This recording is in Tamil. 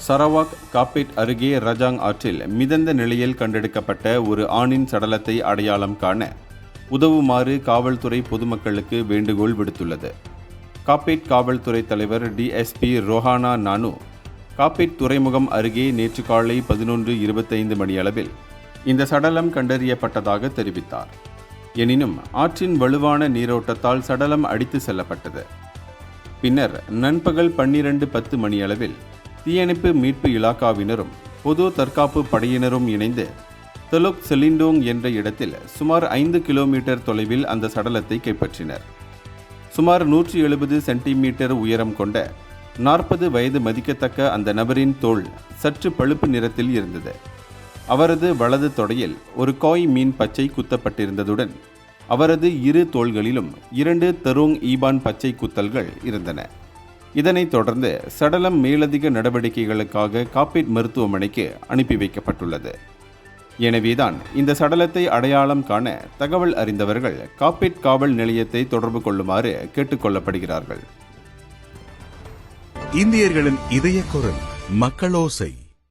சரவாக் காப்பேட் அருகே ரஜாங் ஆற்றில் மிதந்த நிலையில் கண்டெடுக்கப்பட்ட ஒரு ஆணின் சடலத்தை அடையாளம் காண உதவுமாறு காவல்துறை பொதுமக்களுக்கு வேண்டுகோள் விடுத்துள்ளது. காப்பேட் காவல்துறை தலைவர் டிஎஸ்பி ரோஹானா நானு காப்பேட் துறைமுகம் அருகே நேற்று காலை 11:25 மணியளவில் இந்த சடலம் கண்டறியப்பட்டதாக தெரிவித்தார். எனினும் ஆற்றின் வலுவான நீரோட்டத்தால் சடலம் அடித்து செல்லப்பட்டது. பின்னர் நண்பகல் 12:10 மணியளவில் தீயணைப்பு மீட்பு இலாக்காவினரும் பொது தற்காப்பு படையினரும் இணைந்து தெலுக் செலிண்டோங் என்ற இடத்தில் சுமார் 5 கிலோமீட்டர் தொலைவில் அந்த சடலத்தை கைப்பற்றினர். சுமார் 170 சென்டிமீட்டர் உயரம் கொண்ட 40 வயது மதிக்கத்தக்க அந்த நபரின் தோல் சற்று பழுப்பு நிறத்தில் இருந்தது. அவரது வலது தொடையில் ஒரு காய் மீன் பச்சை குத்தப்பட்டிருந்ததுடன் அவரது இரு தோள்களிலும் 2 தெரோங் ஈபான் பச்சை குத்தல்கள் இருந்தன. இதனைத் தொடர்ந்து சடலம் மேலதிக நடவடிக்கைகளுக்காக காப்பேட் மருத்துவமனைக்கு அனுப்பி வைக்கப்பட்டுள்ளது. எனவேதான் இந்த சடலத்தை அடையாளம் காண தகவல் அறிந்தவர்கள் காப்பேட் காவல் நிலையத்தை தொடர்பு கொள்ளுமாறு கேட்டுக்கொள்ளப்படுகிறார்கள். இந்தியர்களின் இதய குரல் மக்களோசை.